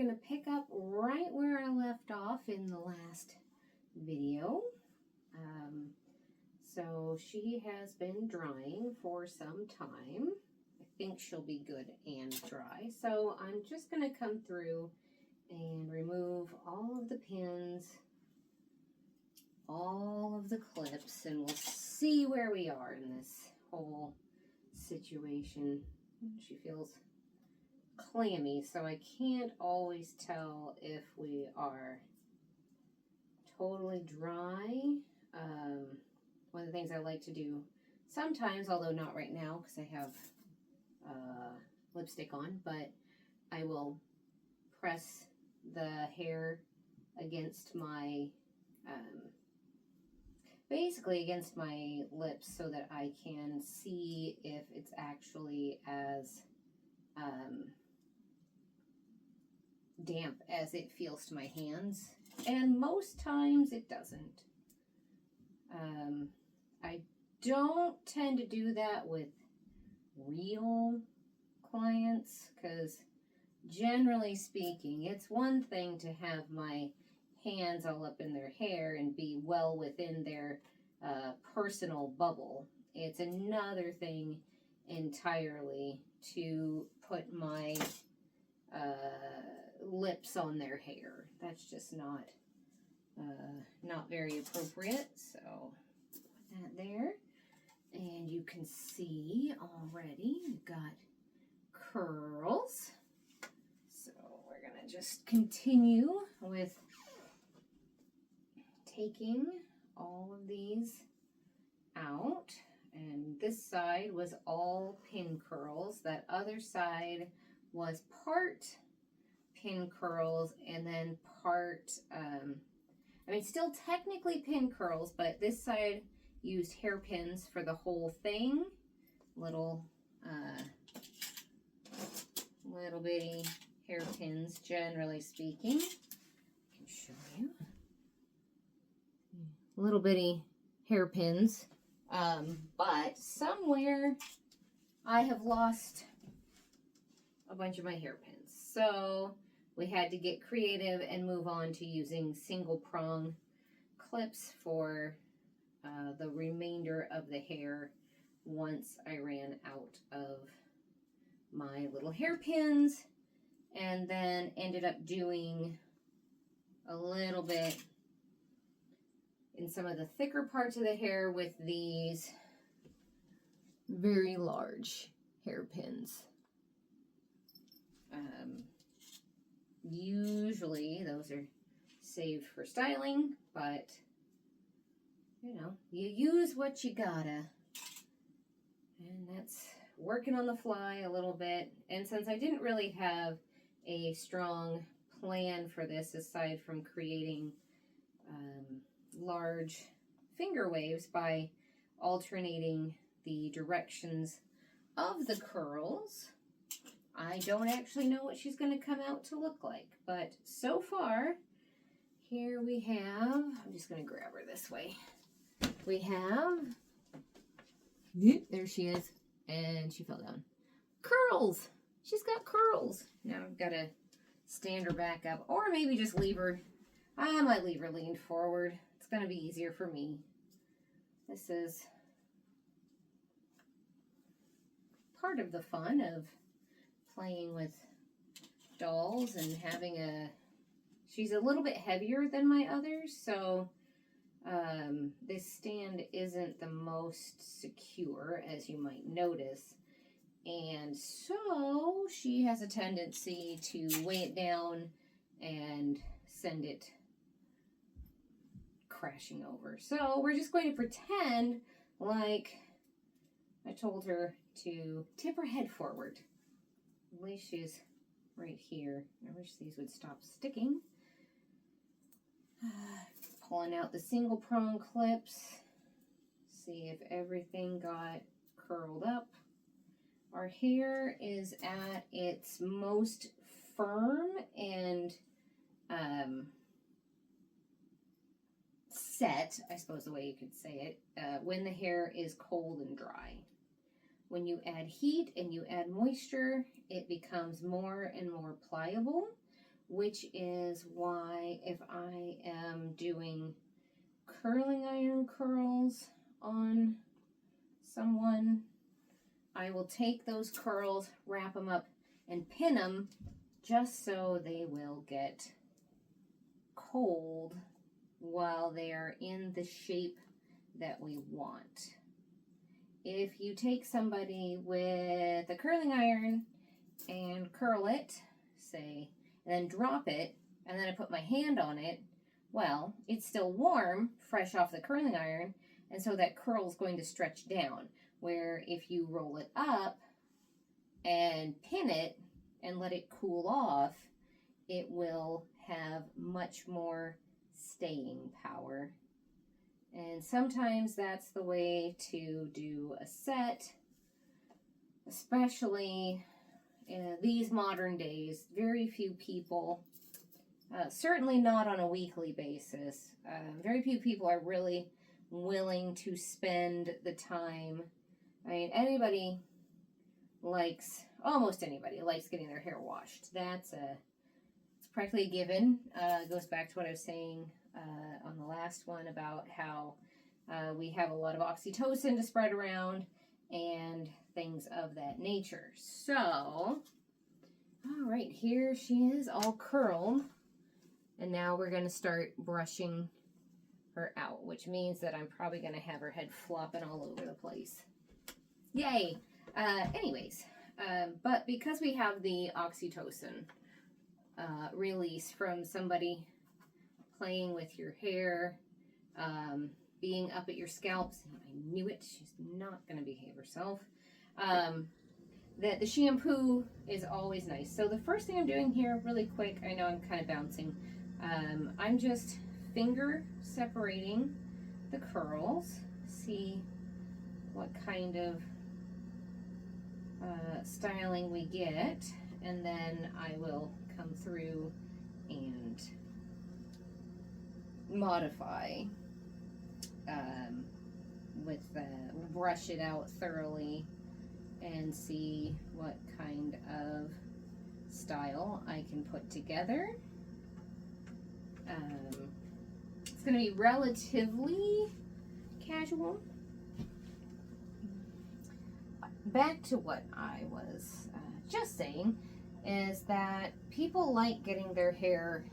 going to pick up right where I left off in the last video. So she has been drying for some time. I think she'll be good and dry. So I'm just going to come through and remove all of the pins, all of the clips, and we'll see where we are in this whole situation. She feels clammy, so I can't always tell if we are totally dry. One of the things I like to do sometimes, although not right now because I have lipstick on, but I will press the hair against my basically against my lips so that I can see if it's actually as damp as it feels to my hands, and most times it doesn't. I don't tend to do that with real clients because generally speaking, it's one thing to have my hands all up in their hair and be well within their personal bubble. It's another thing entirely to put my lips on their hair. That's just not very appropriate. So put that there, and you can see already we've got curls. So we're gonna just continue with taking all of these out, and this side was all pin curls. That other side was part pin curls and then part, still technically pin curls, but this side used hairpins for the whole thing. Little bitty hairpins, generally speaking. I can show you. Little bitty hairpins. But somewhere I have lost a bunch of my hairpins. So we had to get creative and move on to using single prong clips for the remainder of the hair once I ran out of my little hairpins, and then ended up doing a little bit in some of the thicker parts of the hair with these very large hairpins. Usually those are saved for styling, but you know, you use what you gotta. And that's working on the fly a little bit. And since I didn't really have a strong plan for this aside from creating large finger waves by alternating the directions of the curls, I don't actually know what she's going to come out to look like. But so far, here we have, I'm just going to grab her this way. We have, there she is, and she fell down. Curls! She's got curls. Now I've got to stand her back up, or maybe just leave her. I might leave her leaned forward. It's going to be easier for me. This is part of the fun of playing with dolls and having she's a little bit heavier than my others, so this stand isn't the most secure, as you might notice. And so she has a tendency to weigh it down and send it crashing over. So we're just going to pretend like I told her to tip her head forward. At least she's right here. I wish these would stop sticking. Pulling out the single prong clips. See if everything got curled up. Our hair is at its most firm and set, I suppose the way you could say it, when the hair is cold and dry. When you add heat and you add moisture, it becomes more and more pliable. which is why if I am doing curling iron curls on someone, I will take those curls, wrap them up, and pin them just so they will get cold while they are in the shape that we want. If you take somebody with a curling iron and curl it, say, and then drop it, and then I put my hand on it, well, it's still warm, fresh off the curling iron, and so that curl is going to stretch down. Where if you roll it up and pin it and let it cool off, it will have much more staying power. And sometimes that's the way to do a set, especially in these modern days. Very few people, certainly not on a weekly basis, very few people are really willing to spend the time. I mean, almost anybody likes getting their hair washed. It's practically a given. It goes back to what I was saying on the last one about how we have a lot of oxytocin to spread around and things of that nature. So, all right, here she is all curled. And now we're going to start brushing her out, which means that I'm probably going to have her head flopping all over the place. Yay! But because we have the oxytocin release from somebody playing with your hair, being up at your scalp, I knew it, she's not going to behave herself, that the shampoo is always nice. So the first thing I'm doing here really quick, I know I'm kind of bouncing, I'm just finger separating the curls, see what kind of styling we get, and then I will come through and modify brush it out thoroughly and see what kind of style I can put together. It's going to be relatively casual. Back to what I was just saying is that people like getting their hair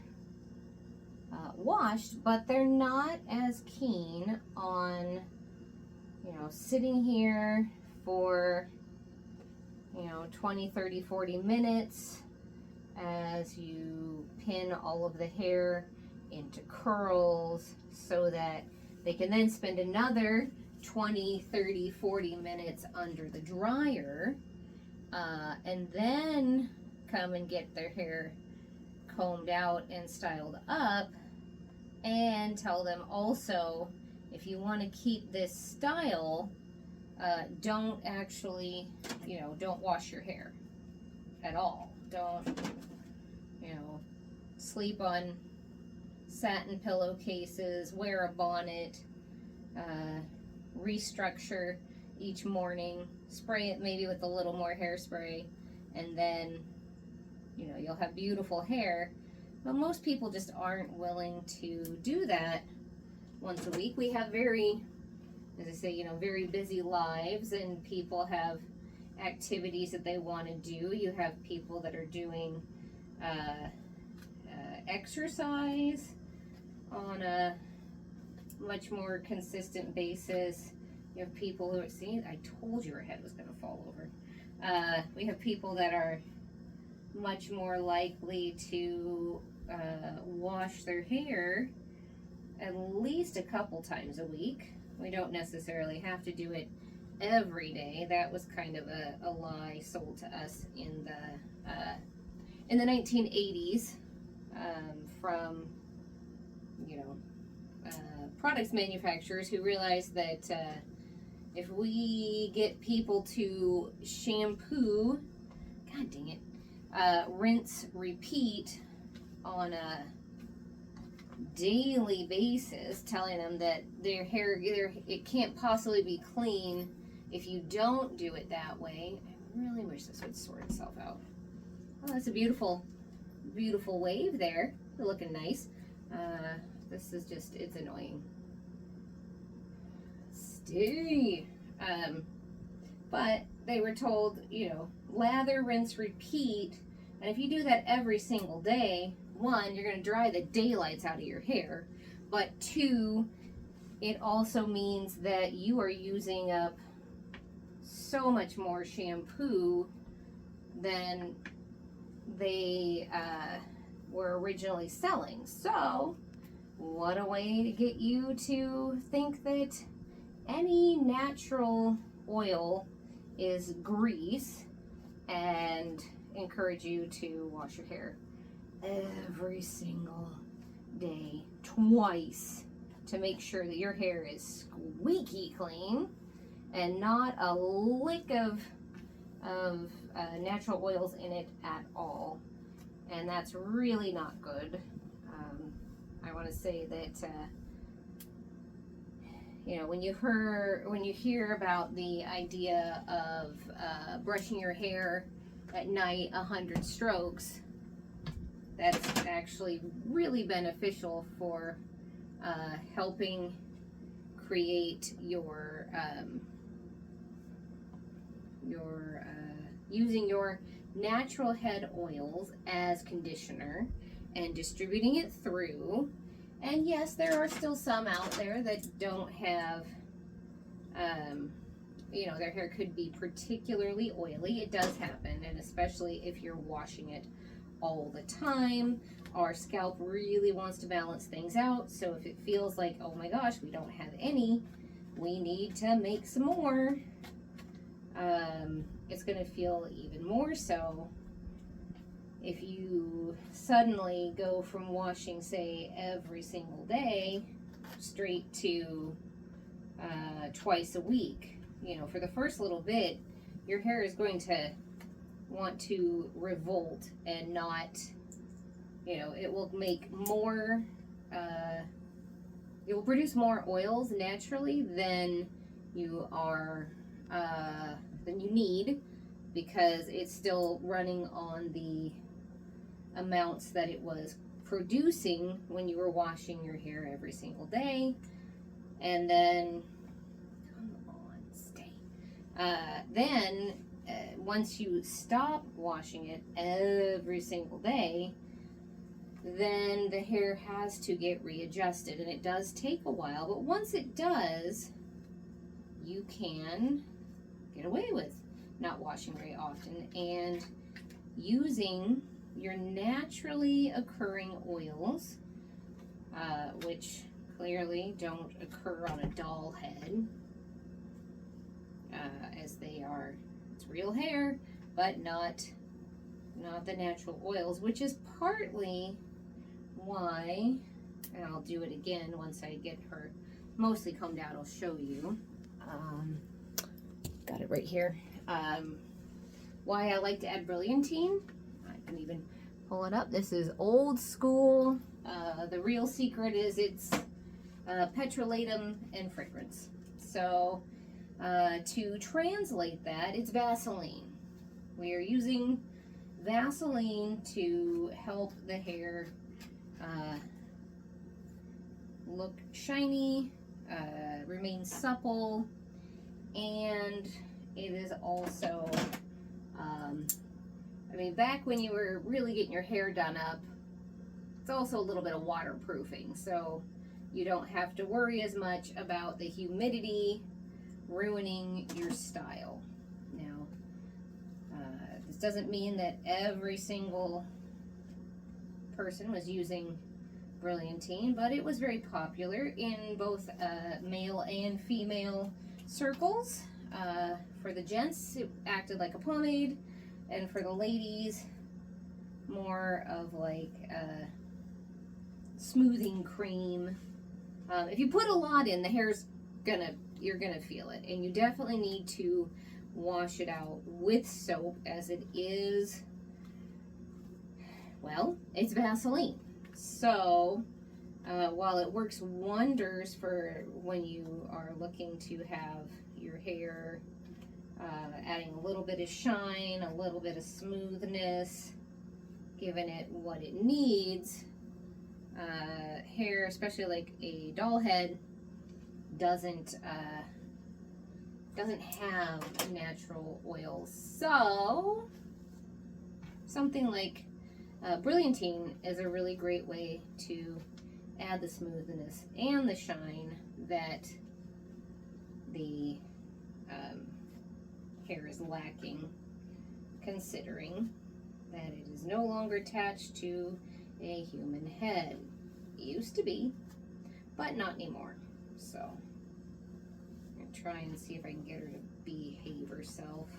washed, but they're not as keen on, sitting here for, 20, 30, 40 minutes as you pin all of the hair into curls so that they can then spend another 20, 30, 40 minutes under the dryer and then come and get their hair combed out and styled up, and tell them also, if you want to keep this style, don't actually, don't wash your hair at all. Don't, sleep on satin pillowcases, wear a bonnet, restructure each morning, spray it maybe with a little more hairspray, and then, you'll have beautiful hair. But most people just aren't willing to do that once a week. We have very, as I say, very busy lives, and people have activities that they want to do. You have people that are doing exercise on a much more consistent basis. You have people who are, see, I told you her head was going to fall over. We have people that are much more likely to wash their hair at least a couple times a week. We don't necessarily have to do it every day. That was kind of a lie sold to us in the 1980s from products manufacturers who realized that if we get people to shampoo, god dang it, rinse, repeat on a daily basis, telling them that their hair, it can't possibly be clean if you don't do it that way. I really wish this would sort itself out. Oh, that's a beautiful beautiful wave there. They're looking nice. This is just, it's annoying. Stay. But they were told, you know, lather, rinse, repeat. And if you do that every single day, one, you're going to dry the daylights out of your hair. But two, it also means that you are using up so much more shampoo than they were originally selling. So, what a way to get you to think that any natural oil is grease, and encourage you to wash your hair every single day, twice, to make sure that your hair is squeaky clean and not a lick of natural oils in it at all. And that's really not good. I want to say that you know, when you hear about the idea of brushing your hair at night 100 strokes, that's actually really beneficial for helping create your using your natural head oils as conditioner and distributing it through. And yes, there are still some out there that don't have, you know, their hair could be particularly oily. It does happen, and especially if you're washing it all the time. Our scalp really wants to balance things out, so if it feels like, oh my gosh, we don't have any, we need to make some more, it's going to feel even more so if you suddenly go from washing, say, every single day straight to twice a week. You know, for the first little bit, your hair is going to want to revolt and not, you know, it will make more, it will produce more oils naturally than you are, than you need, because it's still running on the amounts that it was producing when you were washing your hair every single day. And then, come on, stay. Then, once you stop washing it every single day, then the hair has to get readjusted, and it does take a while, but once it does, you can get away with not washing very often and using your naturally occurring oils, which clearly don't occur on a doll head, as they are, it's real hair, but not the natural oils, which is partly why, and I'll do it again once I get her mostly combed out, I'll show you, got it right here, why I like to add brilliantine. I can even pull it up. This is old school. The real secret is it's petrolatum and fragrance. So to translate that, it's Vaseline. We are using Vaseline to help the hair look shiny, remain supple, and it is also, I mean, back when you were really getting your hair done up, it's also a little bit of waterproofing, so you don't have to worry as much about the humidity ruining your style. Now, this doesn't mean that every single person was using brilliantine, but it was very popular in both male and female circles. For the gents, it acted like a pomade, and for the ladies, more of like smoothing cream. If you put a lot in, the hair's you're gonna feel it, and you definitely need to wash it out with soap, as it is, well, it's Vaseline. So while it works wonders for when you are looking to have your hair adding a little bit of shine, a little bit of smoothness, given it what it needs. Hair, especially like a doll head, doesn't have natural oils. So something like brilliantine is a really great way to add the smoothness and the shine that the hair is lacking, considering that it is no longer attached to a human head. It used to be, but not anymore. So I'm going to try and see if I can get her to behave herself.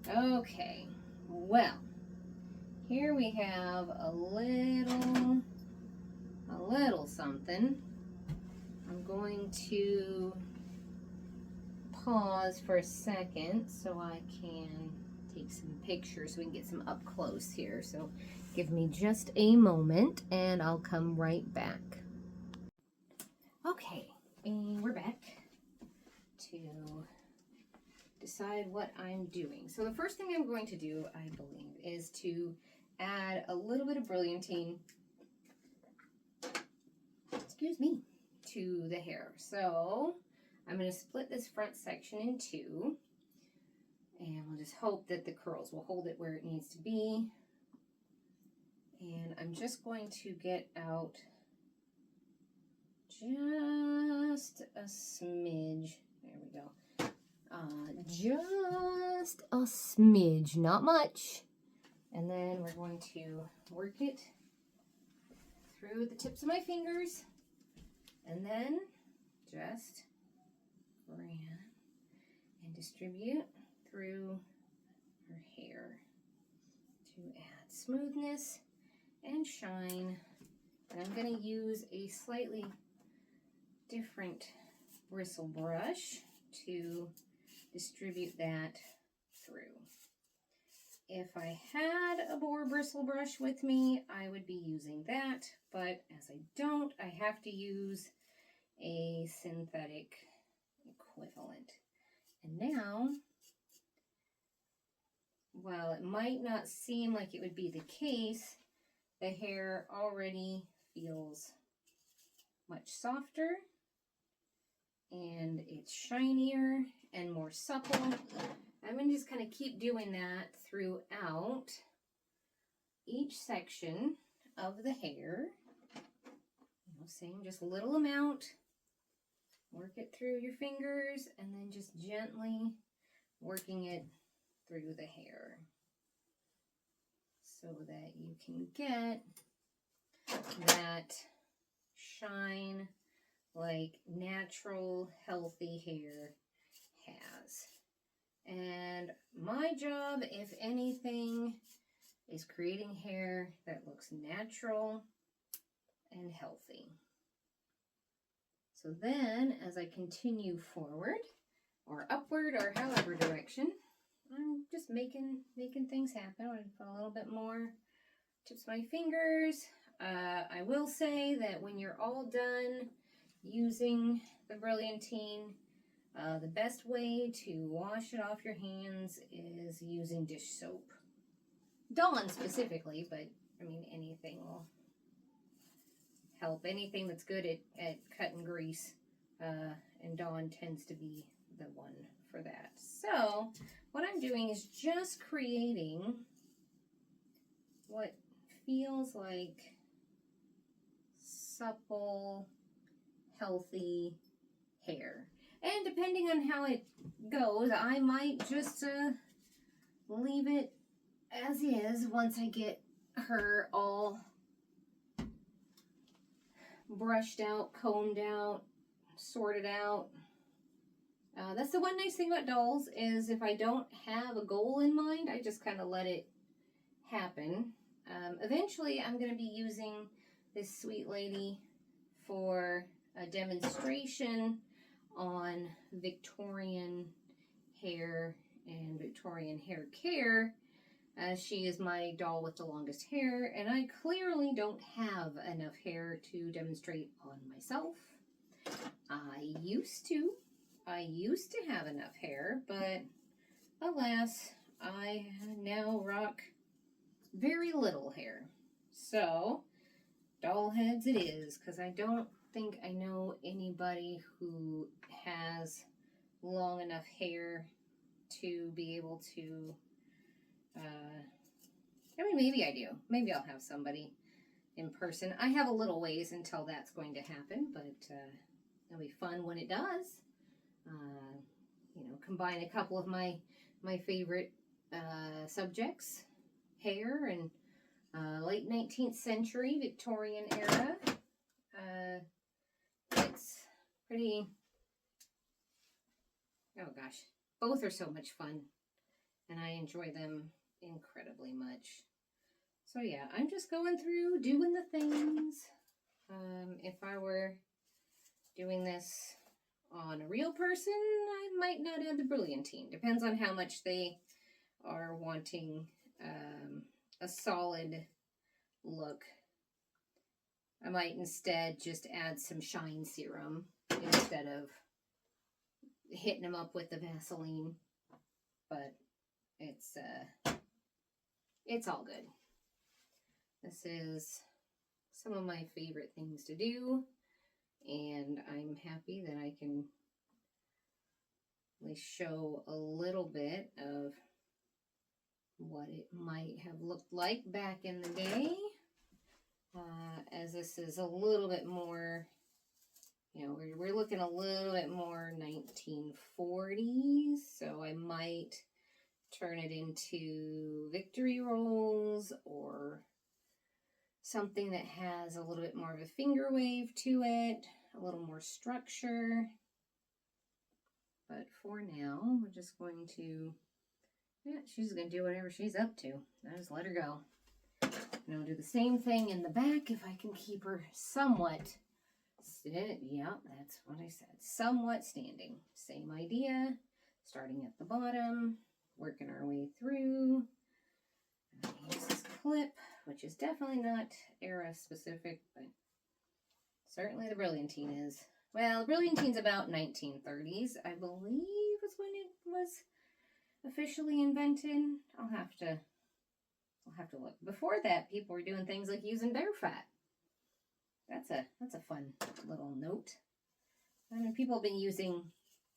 Okay, well, here we have a little something. I'm going to pause for a second so I can take some pictures so we can get some up close here. So give me just a moment and I'll come right back. Okay, and we're back to decide what I'm doing. So the first thing I'm going to do, I believe, is to add a little bit of brilliantine, excuse me, to the hair. So I'm going to split this front section in two, and we'll just hope that the curls will hold it where it needs to be. And I'm just going to get out just a smidge. There we go. Just a smidge, not much. And then we're going to work it through the tips of my fingers, and then just grab and distribute through her hair to add smoothness and shine. And I'm going to use a slightly different bristle brush to distribute that through. If I had a boar bristle brush with me, I would be using that, but as I don't, I have to use a synthetic equivalent. And now, while it might not seem like it would be the case, the hair already feels much softer and it's shinier and more supple. I'm going to just kind of keep doing that throughout each section of the hair. Same, just a little amount. Work it through your fingers and then just gently working it through the hair so that you can get that shine like natural, healthy hair has. And my job, if anything, is creating hair that looks natural and healthy. So then, as I continue forward, or upward, or however direction, I'm just making things happen. I'm going to put a little bit more tips of my fingers. I will say that when you're all done using the brilliantine, the best way to wash it off your hands is using dish soap. Dawn specifically, but I mean anything will help. Anything that's good at cutting grease, and Dawn tends to be the one for that. So what I'm doing is just creating what feels like supple, healthy hair. And depending on how it goes, I might just leave it as is once I get her all brushed out, combed out, sorted out. That's the one nice thing about dolls, is if I don't have a goal in mind, I just kind of let it happen. Eventually, I'm going to be using this sweet lady for a demonstration on Victorian hair and Victorian hair care. She is my doll with the longest hair, and I clearly don't have enough hair to demonstrate on myself. I used to have enough hair, but alas, I now rock very little hair. So, doll heads it is, because I don't think I know anybody who has long enough hair to be able to, I mean, maybe I do. Maybe I'll have somebody in person. I have a little ways until that's going to happen, but it'll be fun when it does. You know, combine a couple of my favorite subjects, hair and late 19th century Victorian era. It's pretty, oh gosh, both are so much fun, and I enjoy them incredibly much. So yeah, I'm just going through doing the things. If I were doing this on a real person, I might not add the brilliantine. Depends on how much they are wanting a solid look. I might instead just add some shine serum instead of hitting them up with the Vaseline. But it's all good. This is some of my favorite things to do, and I'm happy that I can at least show a little bit of what it might have looked like back in the day, as this is a little bit more, you know, we're looking a little bit more 1940s, so I might turn it into victory rolls or something that has a little bit more of a finger wave to it, a little more structure. But for now, we're just going to, yeah, she's going to do whatever she's up to. I just let her go. And I'll do the same thing in the back if I can keep her somewhat, yeah, that's what I said, somewhat standing. Same idea, starting at the bottom, working our way through. Use this clip, which is definitely not era specific, but certainly the brilliantine is. Well, the brilliantine's about 1930s, I believe, is when it was officially invented. I'll have to look. Before that, people were doing things like using bear fat. That's a fun little note. I mean, people have been using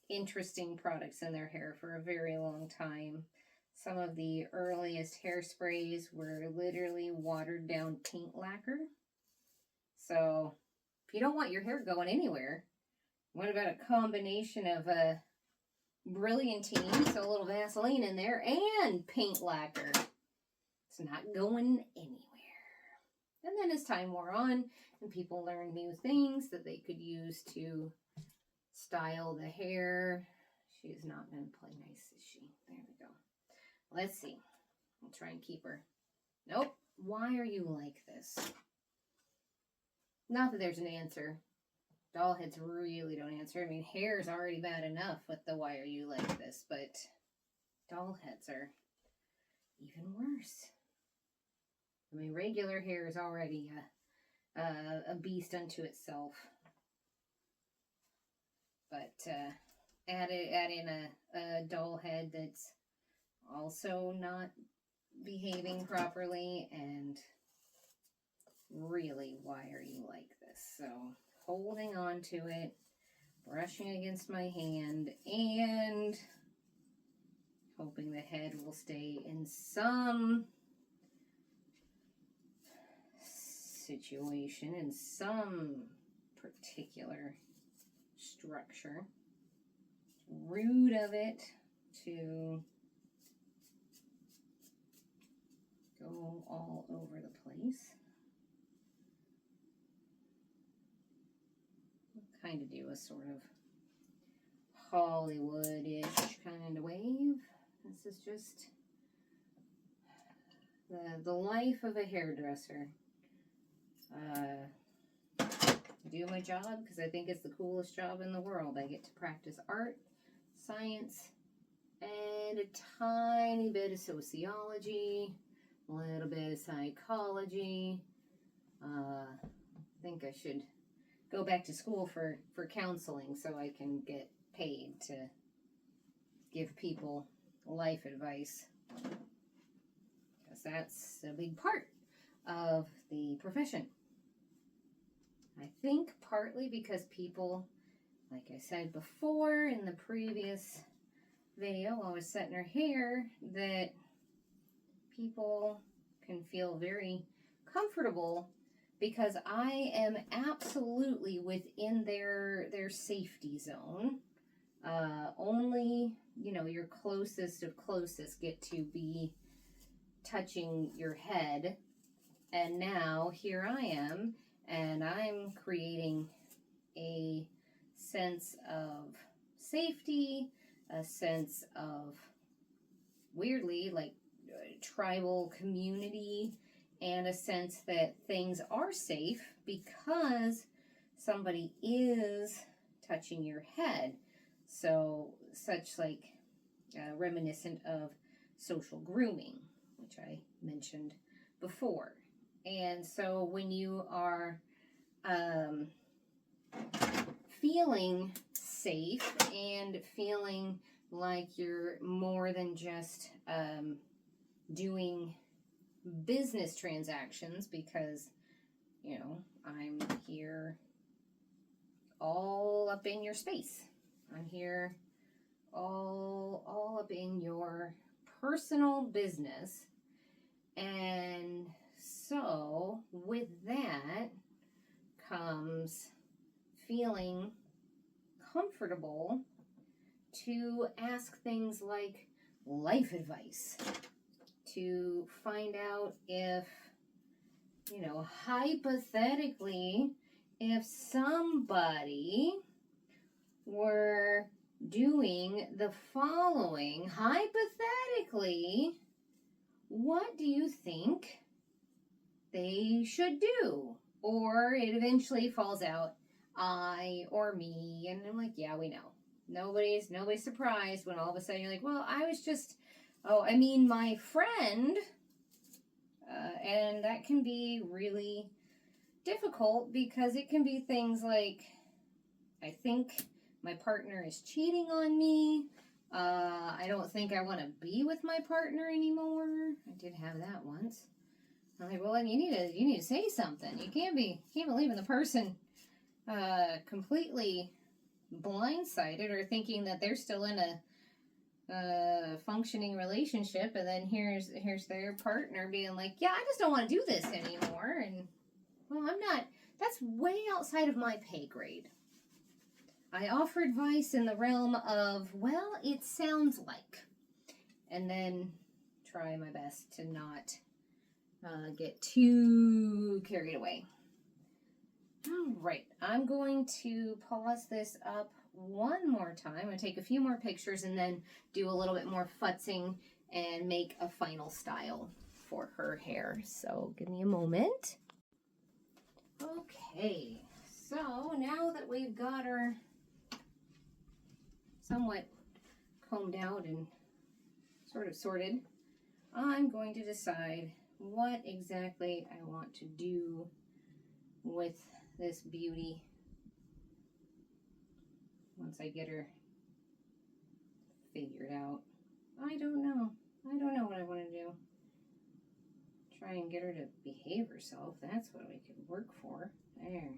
interesting products in their hair for a very long time. Some of the earliest hairsprays were literally watered down paint lacquer. So if you don't want your hair going anywhere, what about a combination of a brilliantine, so a little Vaseline in there, and paint lacquer? It's not going anywhere. And then as time wore on and people learned new things that they could use to style the hair. She is not going to play nice, is she? There we go. Let's see. I'll try and keep her. Nope. Why are you like this? Not that there's an answer. Doll heads really don't answer. I mean, hair is already bad enough with the why are you like this, but doll heads are even worse. I mean, regular hair is already a beast unto itself. But add in a doll head that's also not behaving properly, and really, why are you like this? So holding on to it, brushing against my hand, and hoping the head will stay in some situation, in some particular structure. Root of it to go all over the place. I'll kind of do a sort of Hollywood-ish kind of wave. This is just the life of a hairdresser. Do my job because I think it's the coolest job in the world. I get to practice art, science, and a tiny bit of sociology, a little bit of psychology. I think I should go back to school for counseling so I can get paid to give people life advice. because that's a big part of the profession. I think partly because people, like I said before in the previous video while I was setting her hair, that people can feel very comfortable because I am absolutely within their safety zone. Only, you know, your closest of closest get to be touching your head. And now here I am, and I'm creating a sense of safety, a sense of, weirdly, like tribal community, and a sense that things are safe because somebody is touching your head. So, such like reminiscent of social grooming, which I mentioned before. And so when you are feeling safe and feeling like you're more than just doing business transactions, because, you know, I'm here all up in your space. I'm here all up in your personal business. And so with that comes feeling comfortable to ask things like life advice, to find out if, you know, hypothetically, if somebody were doing the following, hypothetically, what do you think they should do? Or it eventually falls out, I or me, and I'm like, yeah, we know. Nobody's surprised when all of a sudden you're like, well, I was just, my friend, and that can be really difficult because it can be things like, I think my partner is cheating on me. I don't think I want to be with my partner anymore. I did have that once. I'm like, well, then you need to say something. You can't be leaving the person completely blindsided or thinking that they're still in a functioning relationship, and then here's their partner being like, yeah, I just don't want to do this anymore. And well, I'm not. That's way outside of my pay grade. I offer advice in the realm of, well, it sounds like, and then try my best to not get too carried away. All right, I'm going to pause this up one more time. I'm going to take a few more pictures and then do a little bit more futzing and make a final style for her hair. So give me a moment. Okay, so now that we've got her somewhat combed out and sort of sorted, I'm going to decide what exactly I want to do with this beauty once I get her figured out. I don't know what I want to do. Try and get her to behave herself. That's what we could work for. There.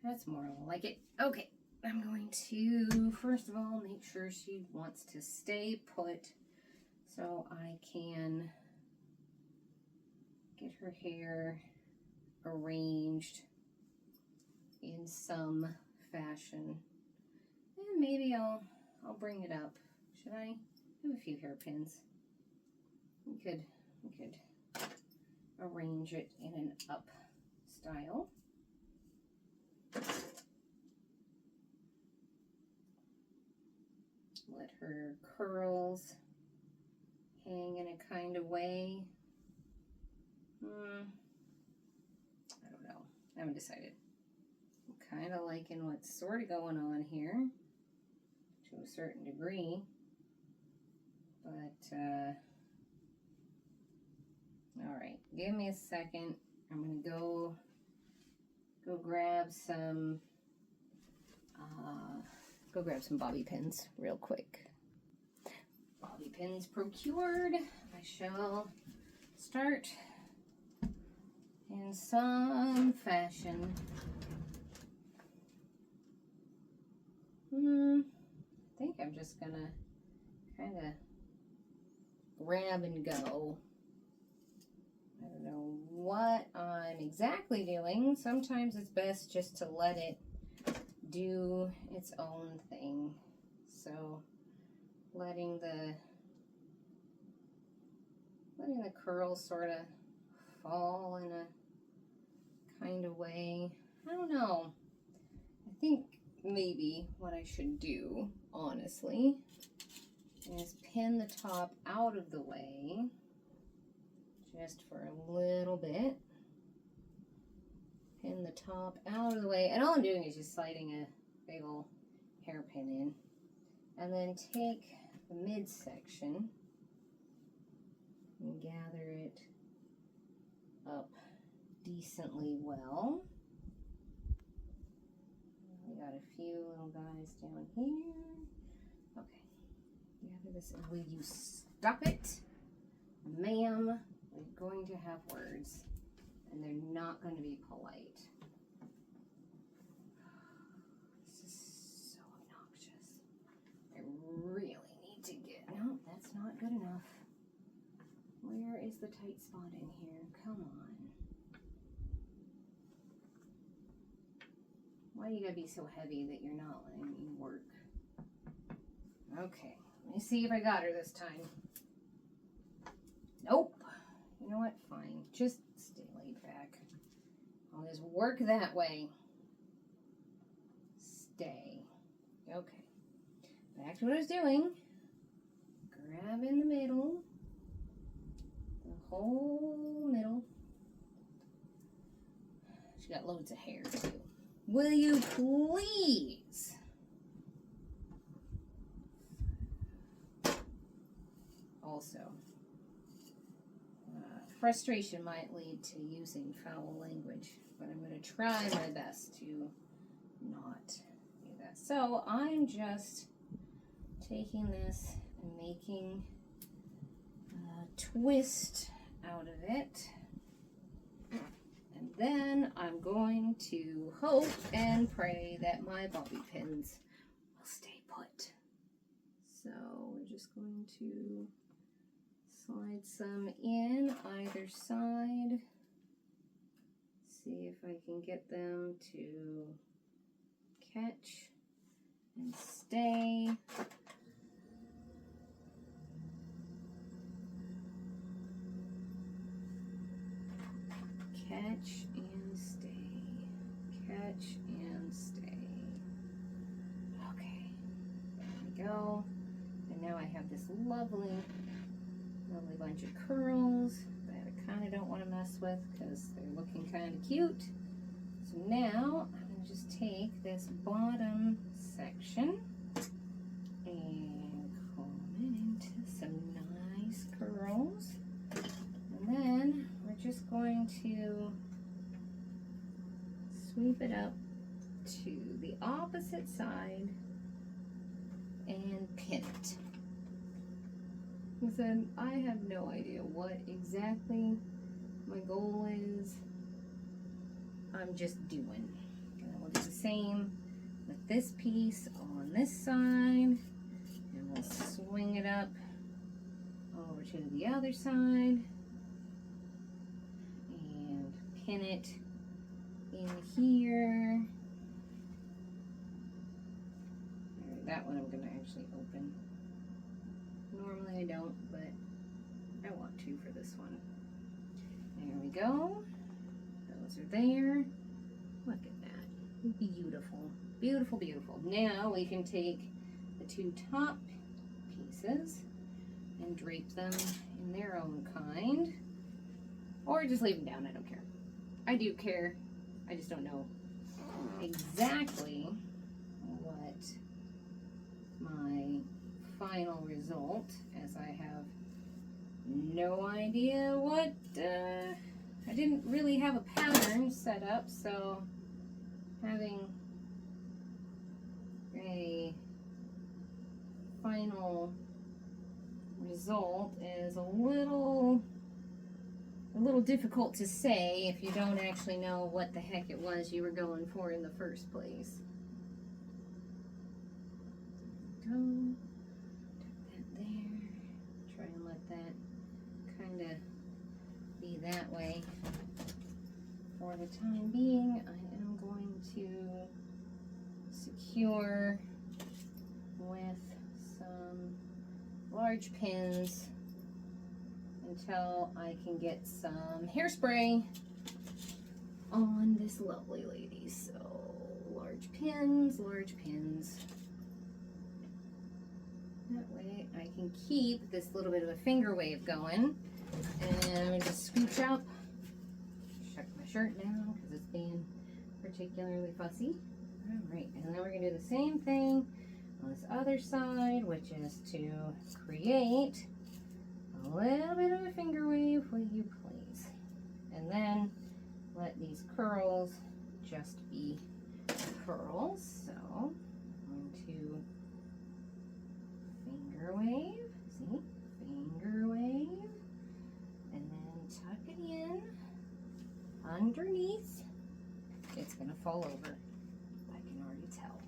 That's more like it. Okay. I'm going to, first of all, make sure she wants to stay put so I can get her hair arranged in some fashion. And maybe I'll bring it up. Should I? I have a few hairpins. We could arrange it in an up style. Let her curls hang in a kind of way. I don't know. I haven't decided. I'm kind of liking what's sort of going on here to a certain degree. But, all right. Give me a second. I'm going to go grab some bobby pins real quick. Bobby pins procured. I shall start in some fashion. I think I'm just gonna kind of grab and go. I don't know what I'm exactly doing. Sometimes it's best just to let it do its own thing. So letting the curls sort of fall in a kind of way. I don't know. I think maybe what I should do, honestly, is pin the top out of the way just for a little bit. Pin the top out of the way, and all I'm doing is just sliding a big old hairpin in, and then take the midsection and gather it up decently well. We got a few little guys down here. Okay, gather this. And will you stop it? Ma'am, we're going to have words, and they're not going to be polite. This is so obnoxious. I really need to get... No, that's not good enough. Where is the tight spot in here? Come on. Why do you gotta be so heavy that you're not letting me work? Okay, let me see if I got her this time. Nope. You know what? Fine. Just stay laid back. I'll just work that way. Stay. Okay. Back to what I was doing. Grab in the middle. The whole middle. She got loads of hair too. Will you please? Also, frustration might lead to using foul language, but I'm going to try my best to not do that. So I'm just taking this and making a twist out of it. And then I'm going to hope and pray that my bobby pins will stay put. So we're just going to slide some in either side. See if I can get them to catch and stay. Catch and stay. Catch and stay. Okay, there we go. And now I have this lovely bunch of curls that I kind of don't want to mess with because they're looking kind of cute. So now I'm going to just take this bottom section and comb it into some nice curls. And then we're just going to sweep it up to the opposite side and pin it. Listen, I have no idea what exactly my goal is. I'm just doing. And we'll do the same with this piece on this side. And we'll swing it up over to the other side. And pin it in here. That one I'm going to actually open. Normally I don't, but I want to for this one. There we go. Those are there. Look at that. Beautiful. Beautiful, beautiful. Now we can take the two top pieces and drape them in their own kind. Or just leave them down. I don't care. I do care. I just don't know exactly what my final result, as I have no idea what, I didn't really have a pattern set up, so having a final result is a little a little difficult to say if you don't actually know what the heck it was you were going for in the first place. Go. Tuck that there. Try and let that kind of be that way. For the time being, I am going to secure with some large pins until I can get some hairspray on this lovely lady. So large pins, large pins. That way I can keep this little bit of a finger wave going. And I'm going to just scooch up, shuck my shirt down because it's being particularly fussy. Alright, and then we're going to do the same thing on this other side, which is to create a little bit of a finger wave, will you please? And then let these curls just be curls. So I'm going to finger wave, see? Finger wave. And then tuck it in underneath. It's going to fall over. I can already tell.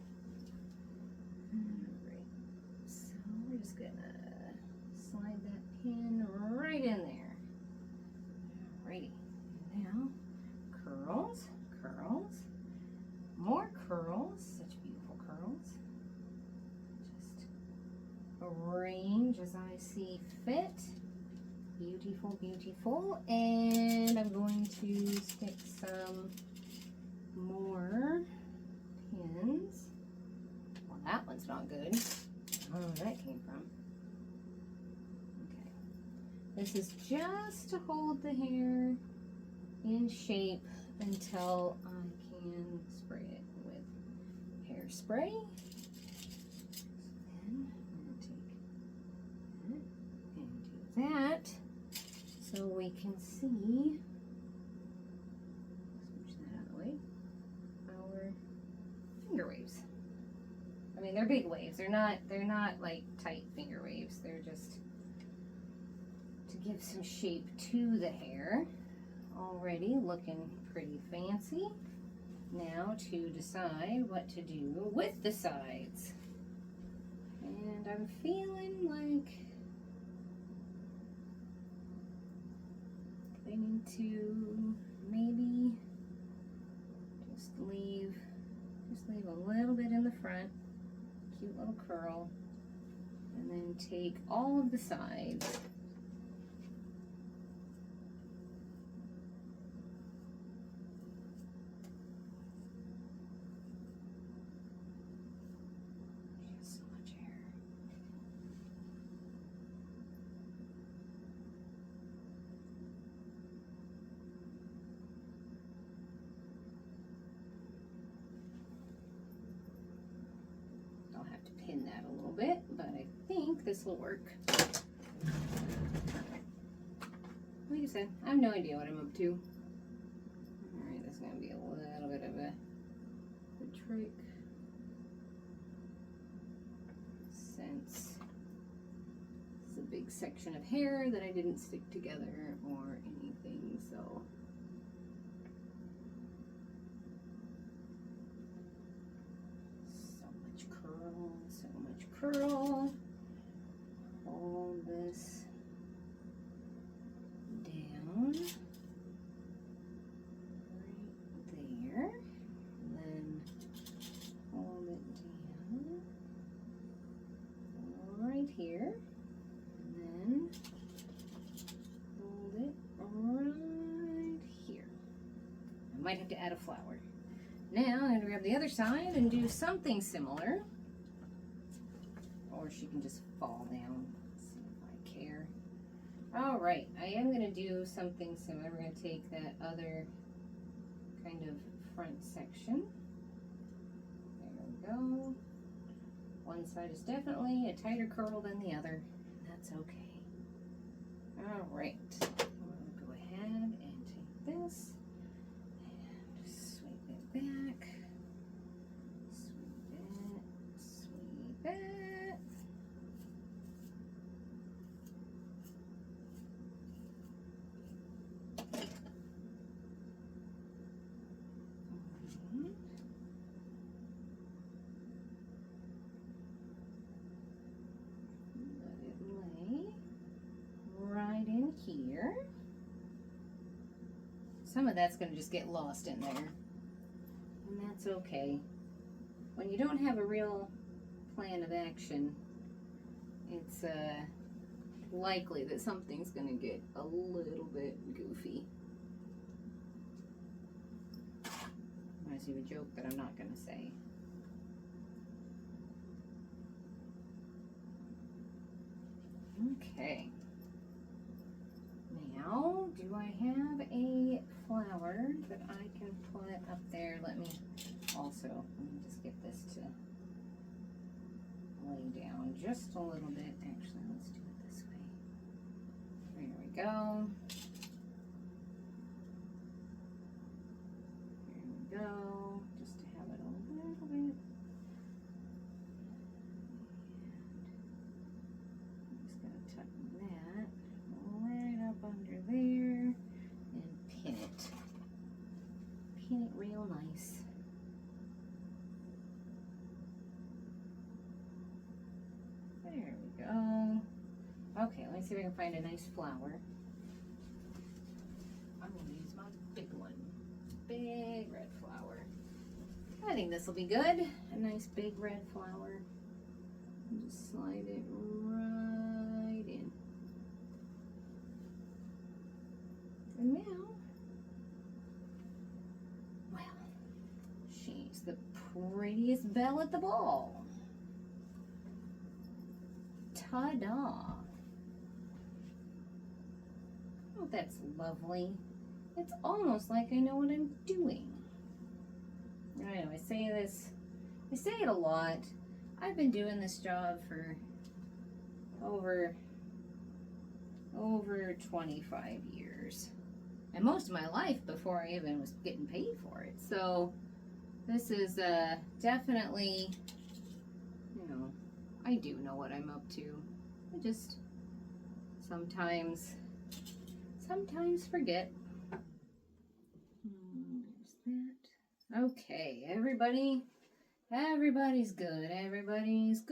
Alright, so we're just going to slide that pin right in there. Alrighty, now curls, curls, more curls, such beautiful curls. Just arrange as I see fit. Beautiful, beautiful. And I'm going to stick some more pins. Well, that one's not good. I don't know where that came from. Okay. This is just to hold the hair in shape until I can spray it with hairspray. Then I'm going to take that and do that so we can see. Switch that out of the way. Our finger waves. I mean, they're big waves. They're not like tight finger waves. They're just to give some shape to the hair. Already looking pretty fancy. Now to decide what to do with the sides. And I'm feeling like I need to maybe just leave a little bit in the front, cute little curl, and then take all of the sides. She has so much hair. I'll have to pin that a little bit, but I think this will work. Like I said, I have no idea what I'm up to. Alright, that's going to be a little bit of a trick. Since it's a big section of hair that I didn't stick together or anything, so. So much curl, so much curl. Hold this down right there, and then hold it down right here, and then hold it right here. I might have to add a flower. Now I'm going to grab the other side and do something similar, or she can just fall down. Let's see if I care. All right, I am going to do something similar. We're going to take that other kind of front section. There we go. One side is definitely a tighter curl than the other. That's okay. All right, I'm going to go ahead and take this and sweep it back. Sweep it, sweep it. down here. Some of that's going to just get lost in there. And that's okay. When you don't have a real plan of action, it's likely that something's going to get a little bit goofy. Reminds me of a joke that I'm not going to say. Okay. Now, do I have a flower that I can put up there? Let me just get this to lay down just a little bit. Actually, let's do it this way. There we go. There we go. Just to have it a little bit. I'm just going to tuck that right up under there and pin it. Pin it real nice. There we go. Okay, let me see if I can find a nice flower. I'm going to use my big one. Big red flower. I think this will be good. A nice big red flower. Just slide it right in. And now, well, she's the prettiest belle at the ball. Ta-da! Oh, that's lovely. It's almost like I know what I'm doing. I know, I say it a lot. I've been doing this job for over 25 years. And most of my life before I even was getting paid for it. So this is definitely, you know, I do know what I'm up to. I just sometimes forget. There's that. Okay, everybody's good. Everybody's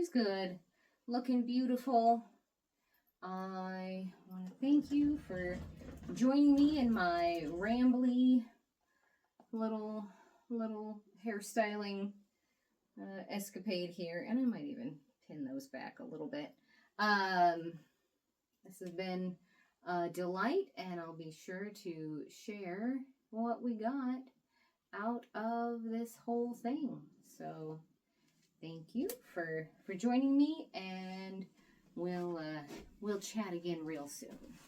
good. Looking beautiful. I want to thank you for joining me in my rambly little hairstyling escapade here, and I might even pin those back a little bit. This has been a delight, and I'll be sure to share what we got out of this whole thing. So thank you for joining me, and we'll chat again real soon.